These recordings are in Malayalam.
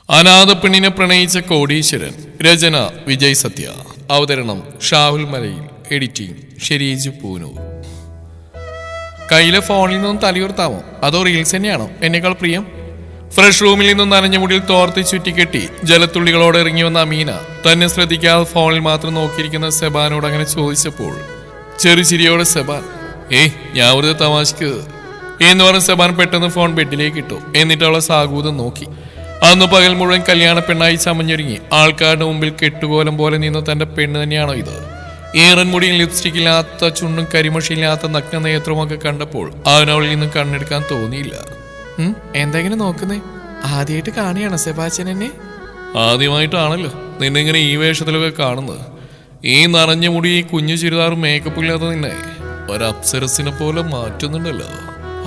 അനാഥ പെണ്ണിനെ പ്രണയിച്ച കോടീശ്വരൻ. രചന വിജയ് സത്യ. അവതരണം ഷാഹുൽ മലയിൽ. എഡിറ്റിംഗ് ഷെരീജ് പൂനൂർ. കയ്യിലെ ഫോണിൽ നിന്നും തലയുർത്താമോ അതോ റീൽസ് തന്നെയാണോ എന്നേക്കാൾ പ്രിയം? ഫ്രഷ് റൂമിൽ നിന്നും നനഞ്ഞ മുടിയിൽ തോർത്തി ചുറ്റിക്കെട്ടി ജലത്തുള്ളികളോടെ ഇറങ്ങി വന്ന അമീന തന്നെ ശ്രദ്ധിക്കാതെ ഫോണിൽ മാത്രം നോക്കിയിരിക്കുന്ന സെബാനോട് അങ്ങനെ ചോദിച്ചപ്പോൾ ചെറുചിരിയോടെ സെബാൻ ഞാൻ ഒരു തമാശക്ക് എന്ന് പറഞ്ഞ സെബാൻ പെട്ടെന്ന് ഫോൺ ബെഡിലേക്ക് ഇട്ടു. എന്നിട്ട് അവളെ സാഗൂതം നോക്കി. അന്ന് പകൽ മുഴുവൻ കല്യാണ പെണ്ണായി ചമഞ്ഞൊരുങ്ങി ആൾക്കാരുടെ മുമ്പിൽ കെട്ടുകോലം പോലെ നിന്ന് തന്റെ പെണ്ണ് തന്നെയാണോ ഇത്? ഈറൻ മുടിയും ലിപ്സ്റ്റിക് ഇല്ലാത്ത ചുണ്ടും കരിമഷിയില്ലാത്ത നഗ്ന നേത്രമൊക്കെ കണ്ടപ്പോൾ അവനവളിൽ നിന്നും കണ്ണെടുക്കാൻ തോന്നിയില്ല. എന്തെങ്കിലും നോക്കുന്നേ? ആദ്യമായിട്ട് കാണുകയാണോ സെബാസ്റ്റ്യൻ എന്നെ? ആദ്യമായിട്ടാണല്ലോ നിന്നെ ഇങ്ങനെ ഈ വേഷത്തിലൊക്കെ കാണുന്നത്. ഈ നനഞ്ഞ മുടി, ഈ കുഞ്ഞു ചുരിദാറും മേക്കപ്പ് ഇല്ലാതെ നിന്നെ ഒരപ്സരസിനെ പോലെ മാറ്റുന്നുണ്ടല്ലോ.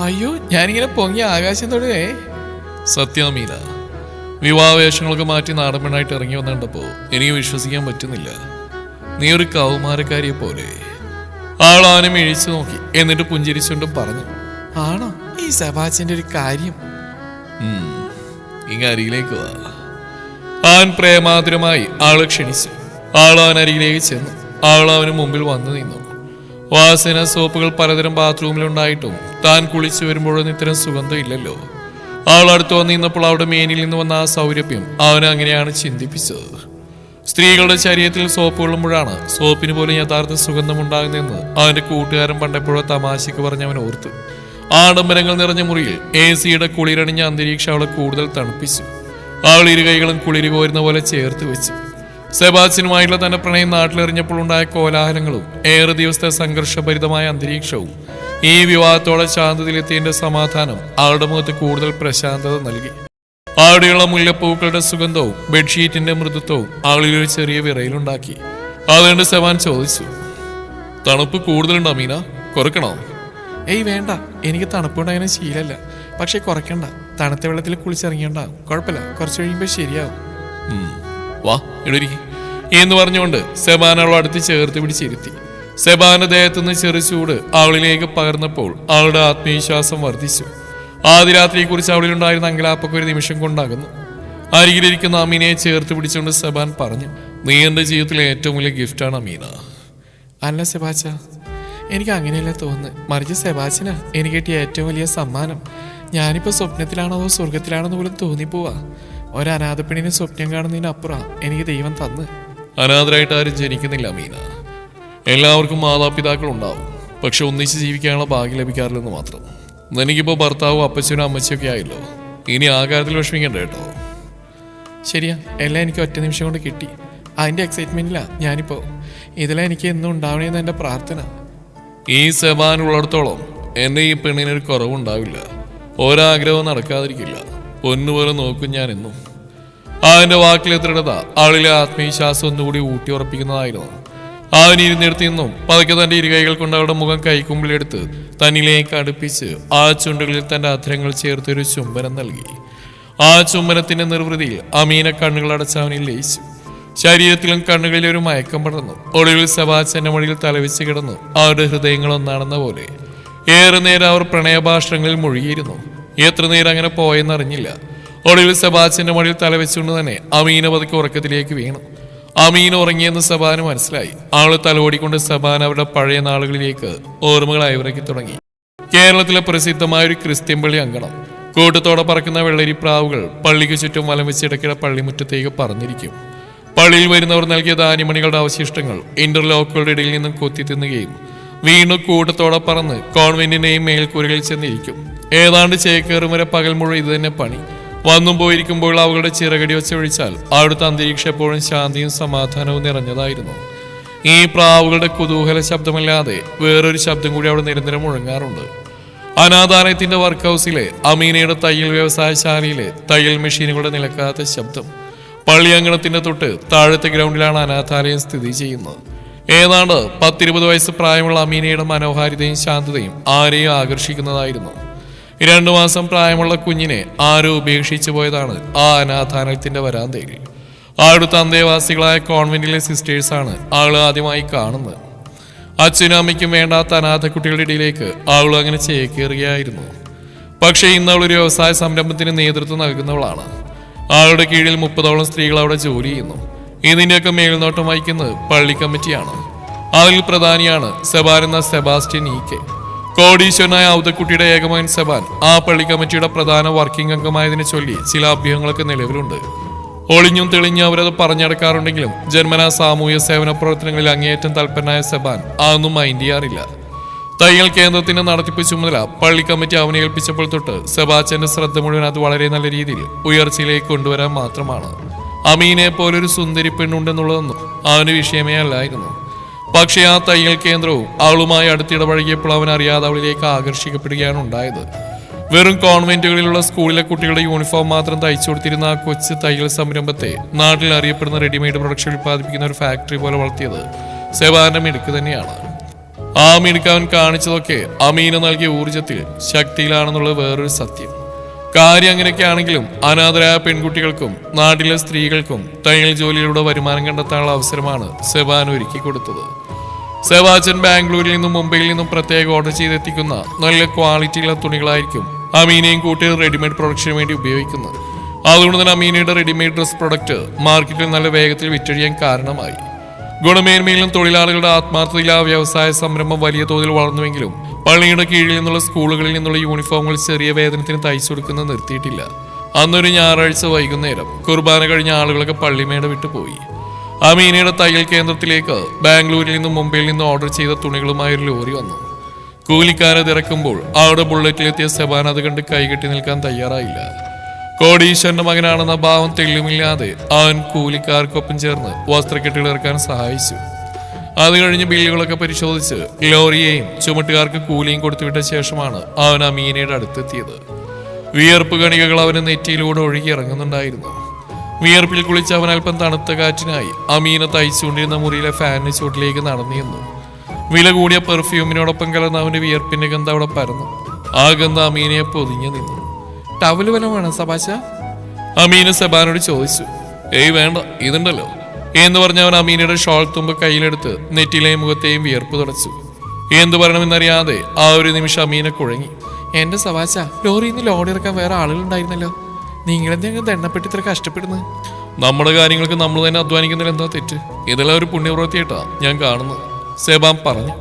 അയ്യോ, ഞാനിങ്ങനെ പൊങ്ങി ആകാശം തൊടുവേ. സത്യാമീന, വിവാഹവേഷങ്ങളൊക്കെ മാറ്റി നാടൻ പെണ്ണായിട്ട് ഇറങ്ങി വന്നിട്ടപ്പോ എനിക്ക് വിശ്വസിക്കാൻ പറ്റുന്നില്ല. നീ ഒരു കൗമാരക്കാരിയെ പോലെ. ആളാനും എഴിച്ചു നോക്കി. എന്നിട്ട് പുഞ്ചിരിച്ചുകൊണ്ട് പറഞ്ഞു, ആണോ ഈ സെബാസ്റ്റ്യന്റെ ഒരു കാര്യം? ഇങ്ങ അരികിലേക്ക് വാ. അവൻ പ്രേമാതുരമായി ആളെ ക്ഷണിച്ചു. ആളവൻ അരികിലേക്ക് ചെന്നു. ആളവന് മുമ്പിൽ വന്നു നിന്നു. വാസന സോപ്പുകൾ പലതരം ബാത്റൂമിലുണ്ടായിട്ടും താൻ കുളിച്ചു വരുമ്പോഴൊന്നും ഇത്തരം സുഗന്ധം ഇല്ലല്ലോ. ആൾ അടുത്ത് വന്നിരുന്നപ്പോൾ അവിടെ മേനിൽ നിന്ന് വന്ന ആ സൗരഭ്യം അവനെ അങ്ങനെയാണ് ചിന്തിപ്പിച്ചത്. സ്ത്രീകളുടെ ശരീരത്തിൽ സോപ്പ് കൊള്ളുമ്പോഴാണ് സോപ്പിന് പോലും യഥാർത്ഥ സുഗന്ധം ഉണ്ടാകുന്നതെന്ന് അവന്റെ കൂട്ടുകാരൻ പണ്ടെപ്പോഴോ തമാശയ്ക്ക് പറഞ്ഞവൻ ഓർത്തു. ആഡംബരങ്ങൾ നിറഞ്ഞ മുറിയിൽ AC-യുടെ കുളിരണിഞ്ഞ അന്തരീക്ഷം അവളെ കൂടുതൽ തണുപ്പിച്ചു. അവൾ ഇരുകൈകളും കുളിര് കോരുന്ന പോലെ ചേർത്ത് വെച്ചു. സെബാസ്റ്റ്യനുമായിട്ടുള്ള തന്റെ പ്രണയം നാട്ടിലെറിഞ്ഞപ്പോൾ ഉണ്ടായ കോലാഹലങ്ങളും ഏറെ ദിവസത്തെ സംഘർഷഭരിതമായ അന്തരീക്ഷവും ഈ വിവാഹത്തോടെ ശാന്തതയിലെത്തിയതിന്റെ സമാധാനം അവളുടെ മുഖത്ത് കൂടുതൽ പ്രശാന്തത നൽകി. അവിടെയുള്ള മുല്ലപ്പൂക്കളുടെ സുഗന്ധവും ബെഡ്ഷീറ്റിന്റെ മൃദുത്വവും അവളിലൊരു ചെറിയ വിറയിലുണ്ടാക്കി. അതുകൊണ്ട് സെബാൻ ചോദിച്ചു, തണുപ്പ് കൂടുതലുണ്ടോ മീന? കുറയ്ക്കണോ? വേണ്ട, എനിക്ക് തണുപ്പുണ്ടാകുന്ന ശീലമല്ല. പക്ഷെ കുറയ്ക്കണ്ട. തണുത്ത വെള്ളത്തിൽ കുളിച്ചിറങ്ങിയണ്ട. കുഴപ്പമില്ല, കുറച്ച് കഴിയുമ്പോൾ ശരിയാവും. വാ ഇടരി എന്ന് പറഞ്ഞുകൊണ്ട് സെബാൻ അവൾ അടുത്ത് ചേർത്ത് പിടിച്ചിരുത്തി. സെബാന്റെ ദേഹത്തുനിന്ന് ചെറു ചൂട് അവളിലേക്ക് പകർന്നപ്പോൾ അവളുടെ ആത്മവിശ്വാസം വർദ്ധിച്ചു. ആദ്യ രാത്രിയെക്കുറിച്ച് അവളിലുണ്ടായിരുന്ന അങ്കലാപ്പൊക്കെ ഒരു നിമിഷം കൊണ്ടാകുന്നു. അരികിലിരിക്കുന്ന അമീനയെ ചേർത്ത് പിടിച്ചുകൊണ്ട് സെബാൻ പറഞ്ഞു, നീ എൻ്റെ ജീവിതത്തിലെ ഏറ്റവും വലിയ ഗിഫ്റ്റാണ് അമീന. അല്ല സെബാച്ച, എനിക്ക് അങ്ങനെയല്ല തോന്നുന്നത്. മറിച്ച് സെബാച്ചനാ എനിക്ക് കിട്ടിയ ഏറ്റവും വലിയ സമ്മാനം. ഞാനിപ്പോൾ സ്വപ്നത്തിലാണോ അതോ സ്വർഗത്തിലാണോ പോലും തോന്നിപ്പോവാ. ഒരനാഥപ്പെണ്ണിനെ സ്വപ്നം കാണുന്നതിനപ്പുറം എനിക്ക് ദൈവം തന്ന്. അനാഥരായിട്ട് ആരും ജനിക്കുന്നില്ല അമീന. എല്ലാവർക്കും മാതാപിതാക്കൾ ഉണ്ടാവും. പക്ഷെ ഒന്നിച്ച് ജീവിക്കാനുള്ള ഭാഗ്യം ലഭിക്കാറില്ലെന്ന് മാത്രം. എനിക്കിപ്പോൾ ഭർത്താവും അപ്പച്ചനും അമ്മച്ചൊക്കെ ആയല്ലോ. ഇനി ആ കാര്യത്തിൽ വിഷമിക്കണ്ട കേട്ടോ. ശരിയാ, എല്ലാം എനിക്ക് ഒറ്റ നിമിഷം കൊണ്ട് കിട്ടി. അതിൻ്റെ എക്സൈറ്റ്മെന്റിലാ ഞാനിപ്പോൾ. ഇതിലാ എനിക്ക് എന്നും ഉണ്ടാവണേന്ന് എൻ്റെ പ്രാർത്ഥന. ഈ സെബാൻ ഉള്ളിടത്തോളം എൻ്റെ ഈ പെണ്ണിനൊരു കുറവുണ്ടാവില്ല. ഒരാഗ്രഹവും നടക്കാതിരിക്കില്ല. പൊന്നുപോലെ നോക്കും ഞാൻ എന്നും. അവൻ്റെ വാക്കിലെ ദൃഢത ആളിലെ ആത്മവിശ്വാസം ഒന്നുകൂടി ഊട്ടി ഉറപ്പിക്കുന്നതായിരുന്നു. അവൻ ഇരുന്നിടത്തു നിന്നും പതുക്കെ തന്റെ ഇരുകൈകൾ കൊണ്ട് അവളുടെ മുഖം കൈക്കുമ്പിലെടുത്ത് തന്നിലേക്ക് അടുപ്പിച്ച് ആ ചുണ്ടുകളിൽ തന്റെ അധരങ്ങൾ ചേർത്തൊരു ചുംബനം നൽകി. ആ ചുംബനത്തിന്റെ നിർവൃതിയിൽ അമീന കണ്ണുകൾ അടച്ചവനിൽ ലയിച്ചു. ശരീരത്തിലും കണ്ണുകളിൽ ഒരു മയക്കം പടർന്നു. ഒടുവിൽ സെബാസ്റ്റ്യന്റെ മടിയിൽ തലവെച്ച് കിടന്നു. അവരുടെ ഹൃദയങ്ങൾ ഒന്നാണെന്ന പോലെ ഏറെ നേരം അവർ പ്രണയഭാഷണങ്ങളിൽ മുഴുകിയിരുന്നു. എത്ര നേരം അങ്ങനെ പോയെന്നറിഞ്ഞില്ല. ഒടുവിൽ സെബാസ്റ്റ്യന്റെ മടിയിൽ തലവെച്ചുകൊണ്ട് തന്നെ അമീന പതുക്കെ ഉറക്കത്തിലേക്ക് വീണു. അമീന ഉറങ്ങിയെന്ന് സെബാന് മനസ്സിലായി. അവള് തലോടിക്കൊണ്ട് സെബാൻ അവരുടെ പഴയ നാളുകളിലേക്ക് ഓർമ്മകൾ അയവിറക്കി തുടങ്ങി. കേരളത്തിലെ പ്രസിദ്ധമായ ഒരു ക്രിസ്ത്യൻ പള്ളി അങ്കണം. കൂട്ടത്തോടെ പറക്കുന്ന വെള്ളരിപ്രാവുകൾ പള്ളിക്ക് ചുറ്റും വലം വെച്ച് ഇടയ്ക്കിടെ പള്ളിമുറ്റത്തേക്ക് പറന്നിരിക്കും. പള്ളിയിൽ വരുന്നവർ നൽകിയ ധാന്യമണികളുടെ അവശിഷ്ടങ്ങൾ ഇന്റർലോക്കുകളുടെ ഇടയിൽ നിന്നും കൊത്തി തിന്നുകയും വീണ്ടും കൂട്ടത്തോടെ പറന്ന് കോൺവെന്റിന്റെയും മേൽക്കൂരകളിൽ ചെന്നിരിക്കും. ഏതാണ്ട് ചേക്കേറും വരെ പകൽ മുഴുവൻ ഇത് തന്നെ പണി. വന്നും പോയിരിക്കുമ്പോൾ അവളുടെ ചിറകടി വെച്ച് ഒഴിച്ചാൽ അവിടുത്തെ അന്തരീക്ഷം എപ്പോഴും ശാന്തിയും സമാധാനവും നിറഞ്ഞതായിരുന്നു. ഈ പ്രാവുകളുടെ കുതൂഹല ശബ്ദമല്ലാതെ വേറൊരു ശബ്ദം കൂടി അവിടെ നിരന്തരം മുഴങ്ങാറുണ്ട്. അനാഥാലയത്തിന്റെ വർക്ക് ഹൗസിലെ അമീനയുടെ തയ്യൽ വ്യവസായശാലയിലെ തയ്യൽ മെഷീനുകളുടെ നിലക്കാത്ത ശബ്ദം. പള്ളിയങ്കണത്തിന്റെ തൊട്ട് താഴത്തെ ഗ്രൗണ്ടിലാണ് അനാഥാലയം സ്ഥിതി ചെയ്യുന്നത്. ഏതാണ്ട് 10-20 വയസ്സ് പ്രായമുള്ള അമീനയുടെ മനോഹാരിതയും ശാന്തതയും ആരെയും ആകർഷിക്കുന്നതായിരുന്നു. 2 മാസം പ്രായമുള്ള കുഞ്ഞിനെ ആരോ ഉപേക്ഷിച്ചു പോയതാണ് ആ അനാഥാലയത്തിന്റെ വരാന്തയിൽ. അടുത്ത അന്തേവാസികളായ കോൺവെന്റിലെ സിസ്റ്റേഴ്സാണ് ആള് ആദ്യമായി കാണുന്നത്. അച്ഛനും അമ്മയ്ക്കും വേണ്ടാത്ത അനാഥ കുട്ടികളുടെ ഇടയിലേക്ക് ആളുകൾ അങ്ങനെ ചേക്കേറുകയായിരുന്നു. പക്ഷേ ഇന്ന് അവൾ ഒരു വ്യവസായ സംരംഭത്തിന് നേതൃത്വം നൽകുന്നവളാണ്. ആളുടെ കീഴിൽ 30ഓളം സ്ത്രീകൾ അവിടെ ജോലി ചെയ്യുന്നു. ഇതിന്റെയൊക്കെ മേൽനോട്ടം വഹിക്കുന്നത് പള്ളി കമ്മിറ്റിയാണ്. അതിൽ പ്രധാനിയാണ് സെബാൻ എന്ന സെബാസ്റ്റ്യൻ ഇ.കെ. കോടീശ്വരനായ ഔദക്കുട്ടിയുടെ ഏകമകൻ സെബാൻ ആ പള്ളി കമ്മിറ്റിയുടെ പ്രധാന വർക്കിംഗ് അംഗമായതിനെ ചൊല്ലി ചില അഭ്യൂഹങ്ങളൊക്കെ നിലവിലുണ്ട്. ഒളിഞ്ഞും തെളിഞ്ഞും അവരത് പറഞ്ഞടക്കാറുണ്ടെങ്കിലും ജന്മനാ സാമൂഹ്യ സേവന പ്രവർത്തനങ്ങളിൽ അങ്ങേയറ്റം തൽപരനായ സെബാൻ അതൊന്നും മൈൻഡ് ചെയ്യാറില്ല. തയ്യൽ കേന്ദ്രത്തിന്റെ നടത്തിപ്പ് ചുമതല പള്ളി കമ്മിറ്റി അവനെ ഏൽപ്പിച്ചപ്പോൾ തൊട്ട് സെബാസ്റ്റ്യന്റെ ശ്രദ്ധ മുഴുവൻ അത് വളരെ നല്ല രീതിയിൽ ഉയർച്ചയിലേക്ക് കൊണ്ടുവരാൻ മാത്രമാണ്. അമീനെ പോലൊരു സുന്ദരി പെണ്ണുണ്ടെന്നുള്ളതൊന്നും അവന് വിഷയമേ അല്ലായിരുന്നു. പക്ഷേ ആ തയ്യൽ കേന്ദ്രവും അവളുമായി അടുത്തിടപഴകിയപ്പോൾ അവൻ അറിയാതെ അവളിലേക്ക് ആകർഷിക്കപ്പെടുകയാണ് ഉണ്ടായത്. വെറും കോൺവെന്റുകളിലുള്ള സ്കൂളിലെ കുട്ടികളുടെ യൂണിഫോം മാത്രം തയ്ച്ചു കൊടുത്തിരുന്ന ആ കൊച്ചു തയ്യൽ സംരംഭത്തെ നാട്ടിൽ അറിയപ്പെടുന്ന റെഡിമെയ്ഡ് പ്രൊഡക്ഷൻ ഉൽപ്പാദിപ്പിക്കുന്ന ഒരു ഫാക്ടറി പോലെ വളർത്തിയത് സെബാന്റെ മിടുക്ക് തന്നെയാണ്. ആ മിടുക്ക് അവൻ കാണിച്ചതൊക്കെ അമീന നൽകിയ ഊർജത്തിൽ ശക്തിയിലാണെന്നുള്ളത് വേറൊരു സത്യം. കാര്യം അങ്ങനെയൊക്കെ ആണെങ്കിലും അനാഥരായ പെൺകുട്ടികൾക്കും നാട്ടിലെ സ്ത്രീകൾക്കും തയ്യൽ ജോലിയിലൂടെ വരുമാനം കണ്ടെത്താനുള്ള അവസരമാണ് സെബാൻ ഒരുക്കി കൊടുത്തത്. സെബാസ്റ്റ്യൻ ബാംഗ്ലൂരിൽ നിന്നും മുംബൈയിൽ നിന്നും പ്രത്യേക ഓർഡർ ചെയ്തെത്തിക്കുന്ന നല്ല ക്വാളിറ്റിയുള്ള തുണികളായിരിക്കും അമീനയും കൂട്ടി റെഡിമെയ്ഡ് പ്രൊഡക്ഷന് വേണ്ടി ഉപയോഗിക്കുന്നത്. അതുകൊണ്ട് തന്നെ അമീനയുടെ റെഡിമെയ്ഡ് ഡ്രസ് പ്രൊഡക്റ്റ് മാർക്കറ്റിൽ നല്ല വേഗത്തിൽ വിറ്റഴിയാൻ കാരണമായി. ഗുണമേന്മയിലും തൊഴിലാളികളുടെ ആത്മാർത്ഥതയിൽ ആ വ്യവസായ സംരംഭം വലിയ തോതിൽ വളർന്നുവെങ്കിലും പള്ളിയുടെ കീഴിൽ നിന്നുള്ള സ്കൂളുകളിൽ നിന്നുള്ള യൂണിഫോമുകൾ ചെറിയ വേതനത്തിന് തയ്ച്ചു കൊടുക്കുന്നത് നിർത്തിയിട്ടില്ല. അന്നൊരു ഞായറാഴ്ച വൈകുന്നേരം കുർബാന കഴിഞ്ഞ ആളുകളൊക്കെ പള്ളിമേട വിട്ടുപോയി. അമീനയുടെ തയ്യൽ കേന്ദ്രത്തിലേക്ക് ബാംഗ്ലൂരിൽ നിന്നും മുംബൈയിൽ നിന്നും ഓർഡർ ചെയ്ത തുണികളുമായി ഒരു ലോറി വന്നു. കൂലിക്കാരെ തിരക്കുമ്പോൾ അവിടെ ബുള്ളറ്റിലെത്തിയ സെബാൻ അത് കണ്ട് കൈകെട്ടി നിൽക്കാൻ തയ്യാറായില്ല. കോടീശ്വരന്റെ മകനാണെന്ന ഭാവം തെളിയുമില്ലാതെ അവൻ കൂലിക്കാർക്കൊപ്പം ചേർന്ന് വസ്ത്രക്കെട്ടുകൾ ഇറക്കാൻ സഹായിച്ചു. അത് കഴിഞ്ഞ് ബില്ലുകളൊക്കെ പരിശോധിച്ച് ലോറിയെയും ചുമട്ടുകാർക്ക് കൂലിയും കൊടുത്തുവിട്ട ശേഷമാണ് അവൻ അമീനയുടെ അടുത്തെത്തിയത്. വിയർപ്പ് കണികകൾ അവന് നെറ്റിയിലൂടെ ഒഴുകി ഇറങ്ങുന്നുണ്ടായിരുന്നു. വിയർപ്പിൽ കുളിച്ച് അവൻ അല്പം തണുത്ത കാറ്റിനായി അമീന തയ്ച്ചുകൊണ്ടിരുന്ന മുറിയിലെ ഫാനിന് ചുവട്ടിലേക്ക് നടന്നിരുന്നു. വില കൂടിയ പെർഫ്യൂമിനോടൊപ്പം കലർന്ന അവന്റെ വിയർപ്പിന്റെ ഗന്ധം അവിടെ പരന്നു. ആ ഗന്ധം അമീനയെ പൊതിഞ്ഞു നിന്നു. ടവല് വല്ലതും വേണം സബാശ? അമീന സെബാനോട് ചോദിച്ചു. ഏയ് വേണ്ട, ഇതുണ്ടല്ലോ എന്ന് പറഞ്ഞ അവൻ അമീനയുടെ ഷോൾ തുമ്പ് കയ്യിലെടുത്ത് നെറ്റിയിലെയും മുഖത്തെയും വിയർപ്പ് തുടച്ചു. എന്തു പറയണമെന്നറിയാതെ ആ ഒരു നിമിഷം അമീന കുഴങ്ങി. എന്റെ സബാശ, ലോറിയിൽ നിന്ന് ലോഡ് ഇറക്കാൻ വേറെ ആളുകളുണ്ടായിരുന്നല്ലോ. നിങ്ങളെന്തെങ്കിലും ദണ്ണപ്പെട്ട് ഇത്ര കഷ്ടപ്പെടുന്നു? നമ്മുടെ കാര്യങ്ങൾക്ക് നമ്മൾ തന്നെ അധ്വാനിക്കുന്നതിൽ എന്താ തെറ്റ്? ഇതെല്ലാം ഒരു പുണ്യപ്രവൃത്തിയായിട്ടാ ഞാൻ കാണുന്നത്, സെബാൻ പറഞ്ഞു.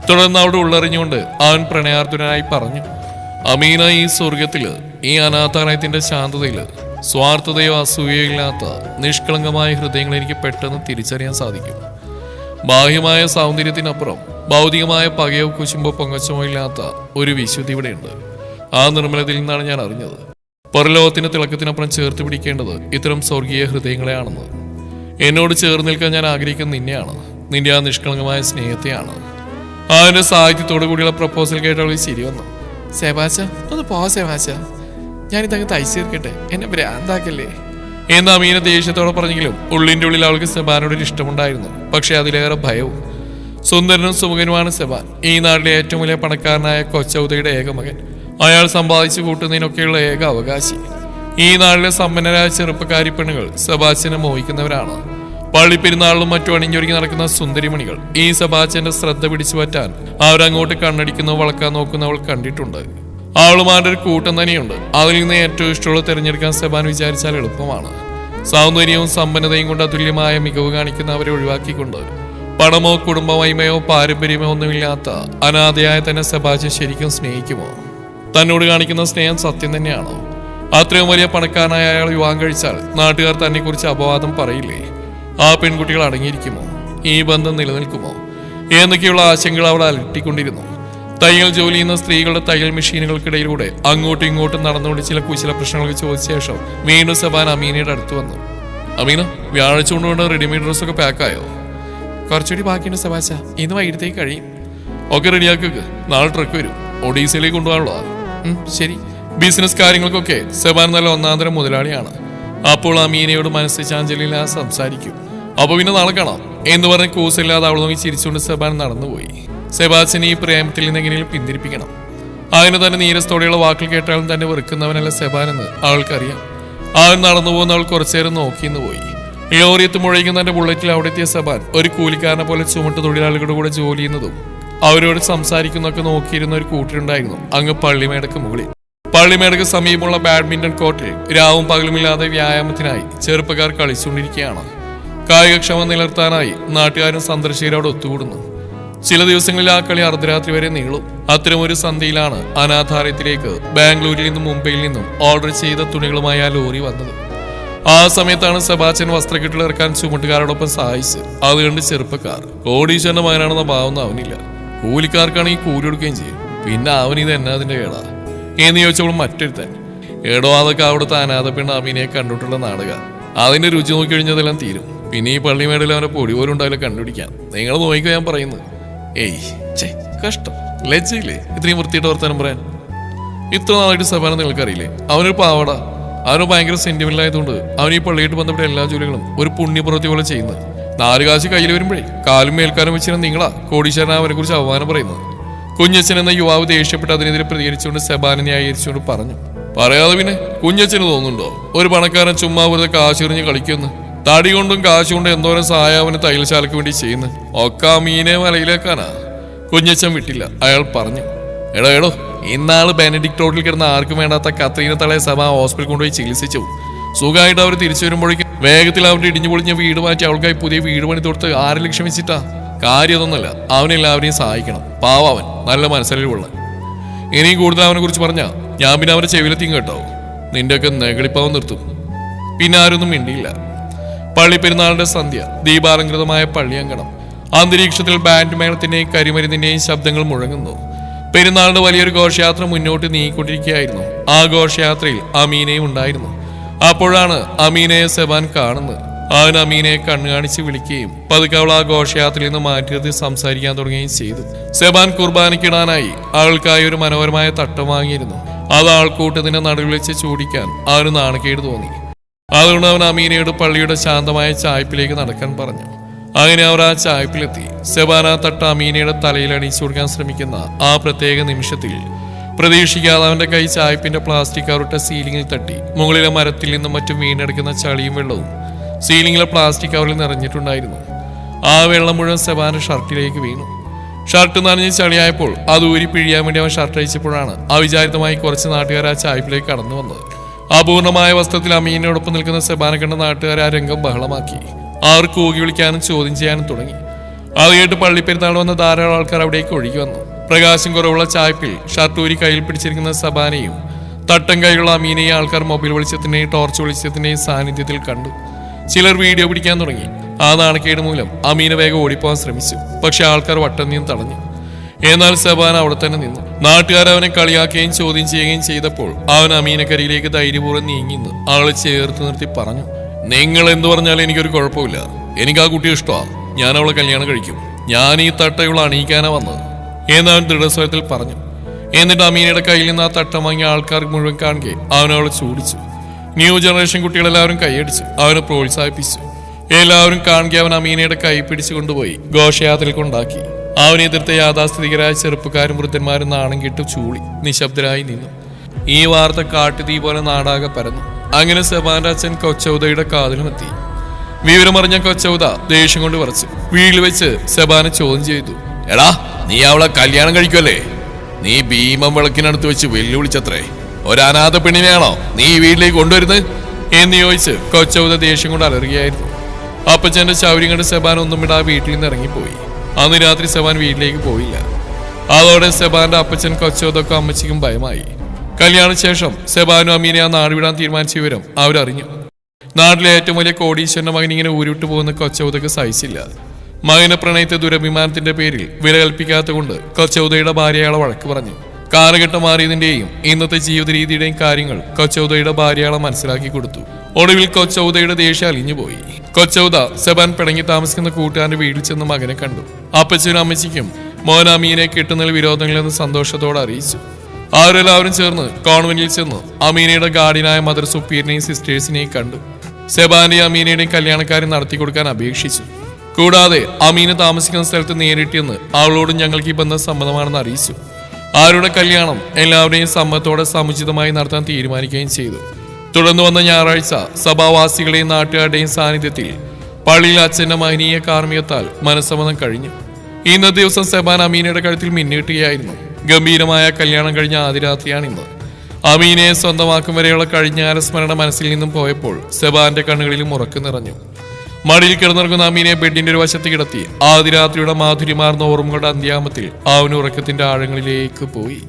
തുടർന്ന് അവിടെ ഉള്ളറിഞ്ഞുകൊണ്ട് അവൻ പ്രണയാർദ്ദനായി പറഞ്ഞു. അമീന, ഈ സ്വർഗത്തില്, ഈ അനാഥാലയത്തിന്റെ ശാന്തതയില് സ്വാർത്ഥതയോ അസൂയയോ ഇല്ലാത്ത നിഷ്കളങ്കമായ ഹൃദയങ്ങൾ എനിക്ക് പെട്ടെന്ന് തിരിച്ചറിയാൻ സാധിക്കും. ബാഹ്യമായ സൗന്ദര്യത്തിനപ്പുറം ഭൗതികമായ പകയോ കുശുമ്പോ പൊങ്ങച്ചമോ ഇല്ലാത്ത ഒരു വിശുദ്ധി ഇവിടെയുണ്ട്. ആ നിർമ്മലതയിൽ നിന്നാണ് ഞാൻ അറിഞ്ഞത് പരലോകത്തിന്റെ തിളക്കത്തിനപ്പുറം ചേർത്ത് പിടിക്കേണ്ടത് ഇത്തരം സ്വർഗീയ ഹൃദയങ്ങളെയാണെന്ന്. എന്നോട് ചേർന്ന് നിൽക്കാൻ ഞാൻ ആഗ്രഹിക്കുന്ന നിന്നെയാണ്, നിന്റെ ആ നിഷ്കളങ്കമായ സ്നേഹത്തെയാണ്. അവന്റെ സാഹിത്യത്തോടു കൂടിയുള്ള പ്രപ്പോസൽ കേട്ടവളിൽ ശരി വന്നു. സെബാശ, ഒന്ന് പോ സെബാശ, ഞാനിതങ്ങ് തയ്ച്ചു തീർക്കട്ടെ, എന്നെ ഭ്രാന്താക്കല്ലേ എന്ന് അമീന ദേഷ്യത്തോടെ പറഞ്ഞെങ്കിലും ഉള്ളിന്റെ ഉള്ളിൽ അവൾക്ക് സെബാനോടൊരു ഇഷ്ടമുണ്ടായിരുന്നു. പക്ഷെ അതിലേറെ ഭയവും. സുന്ദരനും സുമുഖനുമാണ് സെബാൻ, ഈ നാട്ടിലെ ഏറ്റവും വലിയ പണക്കാരനായ കൊച്ചൗദയുടെ ഏക മകൻ. അയാൾ സമ്പാദിച്ചു കൂട്ടുന്നതിനൊക്കെയുള്ള ഏക അവകാശി. ഈ നാട്ടിലെ സമ്പന്നരായ ചെറുപ്പക്കാരി പെണ്ണുകൾ സെബാസ്റ്റ്യനെ മോഹിക്കുന്നവരാണ്. പള്ളിപ്പെരുന്നാളിലും മറ്റും അണിഞ്ഞൊരുങ്ങി നടക്കുന്ന സുന്ദരിമണികൾ ഈ സെബാസ്റ്റ്യന്റെ ശ്രദ്ധ പിടിച്ചു പറ്റാൻ അവരങ്ങോട്ട് കണ്ണടിക്കുന്നോ വളക്കാൻ നോക്കുന്നവൾ കണ്ടിട്ടുണ്ട്. അവളുമാരുടെ ഒരു കൂട്ടം തന്നെയുണ്ട്. അതിൽ നിന്ന് ഏറ്റവും ഇഷ്ടമുള്ള തിരഞ്ഞെടുക്കാൻ സെബാൻ വിചാരിച്ചാൽ എളുപ്പമാണ്. സൗന്ദര്യവും സമ്പന്നതയും കൊണ്ട് അതുല്യമായ മികവ് കാണിക്കുന്നവരെ ഒഴിവാക്കിക്കൊണ്ട് പണമോ കുടുംബമഹിമയോ പാരമ്പര്യമോ ഒന്നുമില്ലാത്ത അനാഥയായ തന്നെ സെബാസ്റ്റ്യൻ ശരിക്കും സ്നേഹിക്കുമോ? തന്നോട് കാണിക്കുന്ന സ്നേഹം സത്യം തന്നെയാണോ? അത്രയും വലിയ പണക്കാരനായ അയാൾ വിവാഹം കഴിച്ചാൽ നാട്ടുകാർ തന്നെ കുറിച്ച് അപവാദം പറയില്ലേ? ആ പെൺകുട്ടികൾ അടങ്ങിയിരിക്കുമോ? ഈ ബന്ധം നിലനിൽക്കുമോ എന്നൊക്കെയുള്ള ആശങ്കകൾ അവിടെ അലട്ടിക്കൊണ്ടിരുന്നു. തയ്യൽ ജോലി ചെയ്യുന്ന സ്ത്രീകളുടെ തയ്യൽ മെഷീനുകൾക്കിടയിലൂടെ അങ്ങോട്ടും ഇങ്ങോട്ടും നടന്നുകൊണ്ട് ചില കുശല പ്രശ്നങ്ങൾക്ക് ചോദിച്ച ശേഷം വീണ്ടും സെബാൻ അമീനയുടെ അടുത്ത് വന്നു. അമീന, വ്യാഴാഴ്ച കൊണ്ടുകൊണ്ട് റെഡിമെയ്ഡ് ഡ്രസ്സൊക്കെ പാക്കായോ? കുറച്ചുകൂടി ബാക്കിയുണ്ട് സെബാശ, ഇന്ന് വൈകിട്ടത്തേക്ക് കഴിയും. ഒക്കെ റെഡിയാക്കുക, നാളെ ട്രക്ക് വരും, ഒഡീസയിലേക്ക് കൊണ്ടുപോകാനുള്ളതാ. ശരി. ബിസിനസ് കാര്യങ്ങൾക്കൊക്കെ സെബാൻ നല്ല ഒന്നാന്തരം മുതലാളിയാണ്. അപ്പോൾ അമീനയോട് മനസ്സ് ചാഞ്ചലില്ലാ സംസാരിക്കും. അപ്പൊ പിന്നെ നാളെ കാണാം എന്ന് പറഞ്ഞ് കൂസില്ലാതെ അവൾ നോക്കി ചിരിച്ചുകൊണ്ട് സെബാൻ നടന്നുപോയി. സെബാസ്റ്റ്യനെ ഈ പ്രേമത്തിൽ നിന്ന് എങ്ങനെയും പിന്തിരിപ്പിക്കണം. അതിന് തന്നെ നീരസത്തോടെയുള്ള വാക്കുകൾ കേട്ടാലും തന്നെ വെറുക്കുന്നവനല്ല സെബാൻ എന്ന് അവൾക്കറിയാം. അവൻ നടന്നു പോകുന്ന അവൾ കുറച്ചേരം നോക്കിന്ന് പോയി. ലോറി എത്തുമ്പോഴേക്കും തന്റെ ബുള്ളറ്റിൽ അവിടെ എത്തിയ സെബാൻ ഒരു കൂലിക്കാരനെ പോലെ ചുമട്ട് തൊഴിലാളികളുടെ കൂടെ ജോലി ചെയ്യുന്നതും അവരോട് സംസാരിക്കുന്നതൊക്കെ നോക്കിയിരുന്ന ഒരു കൂട്ടരുണ്ടായിരുന്നു അങ്ങ് പള്ളിമേടക്ക് മുകളിൽ. പള്ളിമേടക്ക് സമീപമുള്ള ബാഡ്മിന്റൺ കോർട്ടിൽ രാവും പകലുമില്ലാതെ വ്യായാമത്തിനായി ചെറുപ്പക്കാർ കളിച്ചുകൊണ്ടിരിക്കുകയാണ്. കായികക്ഷമ നിലനിർത്താനായി നാട്ടുകാരും സന്ദർശകരോട് ഒത്തുകൂടുന്നു. ചില ദിവസങ്ങളിൽ ആ കളി അർദ്ധരാത്രി വരെ നീളും. അത്തരമൊരു സന്ധ്യയിലാണ് അനാഥാലയത്തിലേക്ക് ബാംഗ്ലൂരിൽ നിന്നും മുംബൈയിൽ നിന്നും ഓർഡർ ചെയ്ത തുണികളുമായി ആ ലോറി വന്നത്. ആ സമയത്താണ് സെബാസ്റ്റ്യൻ വസ്ത്രക്കെട്ടിൽ ഇറക്കാൻ ചുമട്ടുകാരോടൊപ്പം സഹായിച്ച്. അത് കണ്ട് ചെറുപ്പക്കാർ കോടീശ്വരന്റെ മകനാണെന്ന ഭാവം അവനില്ല. കൂലിക്കാർക്കാണെങ്കിൽ കൂലി കൊടുക്കുകയും ചെയ്യും. പിന്നെ അവനിത് എന്നാ അതിന്റെ കേടാ എന്ന് ചോദിച്ചപ്പോൾ മറ്റൊരുത്തൻ, ഏടോ അതൊക്കെ അവിടുത്തെ അനാഥ പെണ്ണ് അമീനയെ കണ്ടിട്ടുള്ള നാടക, അതിന്റെ രുചി നോക്കി കഴിഞ്ഞതെല്ലാം തീരും. പിന്നെ ഈ പള്ളിമേടയിൽ അവനെ പൊടി പോലും ഉണ്ടാവില്ല കണ്ടുപിടിക്കാൻ. നിങ്ങൾ നോക്കിക്കോ ഞാൻ പറയുന്നത്. ഏയ് ചേ കഷ്ടം, ലജ്ജയില്ലേ ഇത്രയും വൃത്തിയിട്ട് വർത്താനം പറയാൻ? ഇത്ര നാളായിട്ട് സഭാന നിങ്ങൾക്കറിയില്ലേ? അവനൊരു പാവട. അവന് ഭയങ്കര സെന്റിമെന്റ് ആയതുകൊണ്ട് അവൻ ഈ പള്ളിയായിട്ട് ബന്ധപ്പെട്ട എല്ലാ ജോലികളും ഒരു പുണ്യപ്രവൃത്തി പോലെ ചെയ്യുന്നത്. 4 കാശ് കയ്യിൽ വരുമ്പോഴേ കാലും മേൽക്കാലം വെച്ചിരുന്ന നിങ്ങളാ കോടീശ്വരൻ അവനെ കുറിച്ച് അവമാനം പറയുന്നത്. കുഞ്ഞച്ചൻ എന്ന യുവാവ് ദേഷ്യപ്പെട്ട് അതിനെതിരെ പ്രതികരിച്ചുകൊണ്ട് സെബാനെ ന്യായീകരിച്ചുകൊണ്ട് പറഞ്ഞു. പറയാതെ പിന്നെ കുഞ്ഞച്ചന് തോന്നുന്നുണ്ടോ ഒരു പണക്കാരൻ ചുമ്മാ വെറുതെ കാശെറിഞ്ഞ് കളിക്കുമെന്ന്? തടി കൊണ്ടും കാശ് കൊണ്ടും എന്തോരം സഹായം അവന് തയ്യൽശാലയ്ക്ക് വേണ്ടി ചെയ്യുന്നു. ഒക്കെ ആ മീനെ വലയിലേക്കാനാ. കുഞ്ഞച്ചൻ വിട്ടില്ല. അയാൾ പറഞ്ഞു, എടോ ഇന്നാള് ബെനഡിക്ട് റോഡിൽ കിടന്ന ആർക്കും വേണ്ടാത്ത കത്രീന തളയെ സഭ ഹോസ്പിറ്റൽ കൊണ്ടുപോയി ചികിത്സിച്ചു. സുഖമായിട്ട് അവർ തിരിച്ചു വരുമ്പോഴേക്കും വേഗത്തിൽ അവരുടെ ഇടിഞ്ഞു പൊളിഞ്ഞ വീട് മാറ്റി അവൾക്കായി പുതിയ വീട് പണി തൊടുത്ത് 6 ലക്ഷം വെച്ചിട്ടാ. കാര്യം അതൊന്നുമല്ല, അവനെല്ലാവരെയും സഹായിക്കണം. പാവൻ, നല്ല മനസ്സിലുള്ള. ഇനിയും കൂടുതൽ അവനെ കുറിച്ച് പറഞ്ഞാ ഞാൻ പിന്നെ അവരെ ചെവിലെത്തിയും കേട്ടോ. നിന്റെയൊക്കെ നെകളിപ്പാവം നിർത്തും. പിന്നെ ആരൊന്നും മിണ്ടിയില്ല. പള്ളി പെരുന്നാളിന്റെ സന്ധ്യ, ദീപാലങ്കൃതമായ പള്ളിയങ്കണം. അന്തരീക്ഷത്തിൽ ബാൻഡ് മേളത്തിന്റെയും കരിമരുന്നിന്റെയും ശബ്ദങ്ങൾ മുഴങ്ങുന്നു. പെരുന്നാളിന്റെ വലിയൊരു ഘോഷയാത്ര മുന്നോട്ട് നീങ്ങിക്കൊണ്ടിരിക്കുകയായിരുന്നു. ആ ഘോഷയാത്രയിൽ അമീനയും ഉണ്ടായിരുന്നു. അപ്പോഴാണ് അമീനയെ സെബാൻ കാണുന്നത്. അവൻ അമീനയെ കണ്ണു കാണിച്ച് വിളിക്കുകയും പതുക്കെ അവൾ ആ ഘോഷയാത്രയിൽ നിന്ന് മാറ്റി സംസാരിക്കാൻ തുടങ്ങുകയും ചെയ്തു. സെബാൻ കുർബാനയ്ക്കിടാനായി അവൾക്കായി ഒരു മനോഹരമായ തട്ടം വാങ്ങിയിരുന്നു. അത് ആൾക്കൂട്ടത്തിന്റെ നടുവിൽ വെച്ച് ചൂടിക്കാൻ അവന് നാണക്കേട് തോന്നി. അതുകൊണ്ട് അവൻ അമീനയോട് പള്ളിയുടെ ശാന്തമായ ചായ്പിലേക്ക് നടക്കാൻ പറഞ്ഞു. അങ്ങനെ അവർ ആ ചായ്പിലെത്തി. സെബാൻ ആ തട്ട അമീനയുടെ തലയിൽ അണിയിച്ചു കൊടുക്കാൻ ശ്രമിക്കുന്ന ആ പ്രത്യേക നിമിഷത്തിൽ പ്രതീക്ഷിക്കാതെ അവന്റെ കൈ ചായ്പിന്റെ പ്ലാസ്റ്റിക് കവറിട്ട സീലിംഗിൽ തട്ടി. മുകളിലെ മരത്തിൽ നിന്നും മറ്റും വീണെടുക്കുന്ന ചളിയും വെള്ളവും സീലിംഗിലെ പ്ലാസ്റ്റിക് കവറിൽ നിറഞ്ഞിട്ടുണ്ടായിരുന്നു. ആ വെള്ളം മുഴുവൻ സെബാന്റെ ഷർട്ടിലേക്ക് വീണു. ഷർട്ട് നനഞ്ഞ് ചളിയായപ്പോൾ അത് ഊരി പിഴിയാൻ വേണ്ടി അവൻ ഷർട്ട് അയച്ചപ്പോഴാണ് അവിചാരിതമായി കുറച്ച് നാട്ടുകാർ ആ ചായ്പിലേക്ക് കടന്നു വന്നത്. അപൂർണമായ വസ്ത്രത്തിൽ അമീനയോടൊപ്പം നിൽക്കുന്ന സെബാനെ കണ്ട നാട്ടുകാർ ആ രംഗം ബഹളമാക്കി. അവർ കൂകി വിളിക്കാനും ചോദ്യം ചെയ്യാനും തുടങ്ങി. അത് കേട്ട് പള്ളിപ്പെരുന്നാൾ വന്ന ധാരാളം ആൾക്കാർ അവിടേക്ക് ഒഴുകി വന്നു. പ്രകാശം കുറവുള്ള ചായ്പിൽ ഷർട്ട് ഊരി കയ്യിൽ പിടിച്ചിരിക്കുന്ന സബാനെയും തട്ടം കൈയുള്ള അമീനെയും ആൾക്കാർ മൊബൈൽ വെളിച്ചത്തിന്റെയും ടോർച്ച് വെളിച്ചത്തിന്റെയും സാന്നിധ്യത്തിൽ കണ്ടു. ചിലർ വീഡിയോ പിടിക്കാൻ തുടങ്ങി. ആ നാണക്കേട് മൂലം അമീന വേഗം ഓടിപ്പോകാൻ ശ്രമിച്ചു. പക്ഷെ ആൾക്കാർ വട്ടം നിന്ന് തടഞ്ഞു. എന്നാൽ സബാന അവിടെ തന്നെ നിന്നു. നാട്ടുകാർ അവനെ കളിയാക്കുകയും ചോദ്യം ചെയ്യുകയും ചെയ്തപ്പോൾ അവൻ അമീനക്കരിയിലേക്ക് ധൈര്യപൂർവ്വം നീങ്ങിന്ന് ആളെ ചേർത്ത് നിർത്തി പറഞ്ഞു, നിങ്ങൾ എന്തു പറഞ്ഞാലും എനിക്കൊരു കുഴപ്പമില്ല. എനിക്ക് ആ കുട്ടിയെ ഇഷ്ടമാണ്. ഞാൻ അവളെ കല്യാണം കഴിക്കും. ഞാൻ ഈ തട്ടയുള്ള അണിയിക്കാനാ വന്നത് എന്നവൻ ദൃഢസ്വരത്തിൽ പറഞ്ഞു. എന്നിട്ട് അമീനയുടെ കയ്യിൽ നിന്ന് ആ തട്ടം വാങ്ങിയ ആൾക്കാർക്ക് മുഴുവൻ കാണുകെ അവനവളെ ചൂടിച്ചു. ന്യൂ ജനറേഷൻ കുട്ടികളെല്ലാവരും കൈയടിച്ചു. അവനെ പ്രോത്സാഹിപ്പിച്ചു. എല്ലാവരും കാണുകെ അവൻ അമീനയുടെ കൈ പിടിച്ചു കൊണ്ടുപോയി ഘോഷയാത്രയിൽ കൊണ്ടാക്കി. അവനെ എതിർത്ത യാഥാസ്ഥിതികരായ ചെറുപ്പക്കാരും വൃദ്ധന്മാരും നാണം കെട്ടു ചൂളി നിശബ്ദരായി നിന്നു. ഈ വാർത്ത കാട്ടുതീ പോലെ നാടാകെ പരന്നു. അങ്ങനെ സെബാന്റെ അച്ഛൻ കൊച്ചൗദയുടെ കാതിലുമെത്തി. വിവരമറിഞ്ഞ കൊച്ചൗദ ദേഷ്യം കൊണ്ട് വിറച്ചു. വീട്ടിൽ വെച്ച് സെബാനെ ചോദ്യം ചെയ്തു, എടാ നീ അവളെ കല്യാണം കഴിക്കുമല്ലേ? നീ ഭീമം വിളക്കിനടുത്ത് വെച്ച് വെല്ലുവിളിച്ചത്രേ. ഒരു അനാഥ പെണ്ണിനെയാണോ നീ വീട്ടിലേക്ക് കൊണ്ടുവരുന്നത് എന്ന് ചോദിച്ച് കൊച്ചൗദ ദേഷ്യം കൊണ്ട് അലറുകയായിരുന്നു. അപ്പച്ചന്റെ ചൗര്യം കണ്ട് സെബാൻ ഒന്നും വിടാ വീട്ടിൽ നിന്ന് ഇറങ്ങിപ്പോയി. അന്ന് രാത്രി സെബാൻ വീട്ടിലേക്ക് പോയില്ല. അതോടെ സെബാന്റെ അപ്പച്ചൻ കൊച്ചൗദക്കും അമ്മച്ചിക്കും ഭയമായി. കല്യാണശേഷം സെബാനും അമീനെ ആ നാട് വിടാൻ തീരുമാനിച്ച വിവരം അവരറിഞ്ഞു. നാട്ടിലെ ഏറ്റവും വലിയ കോടീശ്വരന്റെ മകൻ ഇങ്ങനെ ഊരിവിട്ടു പോകുന്ന കൊച്ചൗദക്ക് സഹിച്ചില്ല. മകന്റെ പ്രണയത്തെ ദുരഭിമാനത്തിന്റെ പേരിൽ വില കൽപ്പിക്കാത്ത കൊണ്ട് കൊച്ചൗദയുടെ ഭാര്യ അയാളെ വഴക്ക് പറഞ്ഞു. കാലഘട്ടം മാറിയതിന്റെയും ഇന്നത്തെ ജീവിത രീതിയുടെയും കാര്യങ്ങൾ കൊച്ചൗദയുടെ ഭാര്യ അയാളെ മനസ്സിലാക്കി കൊടുത്തു. ഒടുവിൽ കൊച്ചൗദയുടെ ദേഷ്യം അലിഞ്ഞുപോയി. കൊച്ചൗദ സെബാൻ പിണങ്ങി താമസിക്കുന്ന കൂട്ടുകാരന്റെ വീട്ടിൽ ചെന്ന് മകനെ കണ്ടു. അപ്പച്ചനും അമ്മച്ചിക്കും മോൻ അമീനെ കിട്ടുന്നതിൽ വിരോധങ്ങളെന്ന് സന്തോഷത്തോടെ അറിയിച്ചു. അവരെല്ലാവരും ചേർന്ന് കോൺവെന്റിൽ ചെന്ന് അമീനയുടെ ഗാർഡിയനായ മദർ സുപ്പീരിനെയും സിസ്റ്റേഴ്സിനെയും കണ്ടു. സെബാന്റെയും അമീനയുടെയും കല്യാണക്കാരെ നടത്തി കൊടുക്കാൻ അപേക്ഷിച്ചു. കൂടാതെ അമീന താമസിക്കുന്ന സ്ഥലത്ത് നേരിട്ടെന്ന് അവളോടും ഞങ്ങൾക്ക് ഈ ബന്ധം സമ്മതമാണെന്ന് അറിയിച്ചു. ആരുടെ കല്യാണം എല്ലാവരുടെയും സമ്മതത്തോടെ സമുചിതമായി നടത്താൻ തീരുമാനിക്കുകയും ചെയ്തു. തുടർന്ന് വന്ന ഞായറാഴ്ച സഭാവാസികളെയും നാട്ടുകാരുടെയും സാന്നിധ്യത്തിൽ പള്ളിയിൽ അച്ഛന്റെ മഹനീയ കാർമ്മികത്താൽ മനസ്സമ്മതം കഴിഞ്ഞു. ഇന്നത്തെ ദിവസം സെബാൻ അമീനയുടെ കഴുത്തിൽ മിന്നിട്ടുകയായിരുന്നു. ഗംഭീരമായ കല്യാണം കഴിഞ്ഞ ആദ്യ രാത്രിയാണിന്ന്. അമീനെ സ്വന്തമാക്കും വരെയുള്ള കഴിഞ്ഞകാല സ്മരണ മനസ്സിൽ നിന്നും പോയപ്പോൾ സെബാന്റെ കണ്ണുകളിലും ഉറക്കം നിറഞ്ഞു. മടിയിൽ കിടന്നിറങ്ങുന്ന അമീനെ ബെഡിന്റെ ഒരു വശത്ത് കിടത്തി ആദ്യ രാത്രിയുടെ മാധുര്യമാർന്ന ഓർമ്മകളുടെ അന്ത്യാമത്തിൽ അവൻ ഉറക്കത്തിന്റെ ആഴങ്ങളിലേക്ക് പോയി.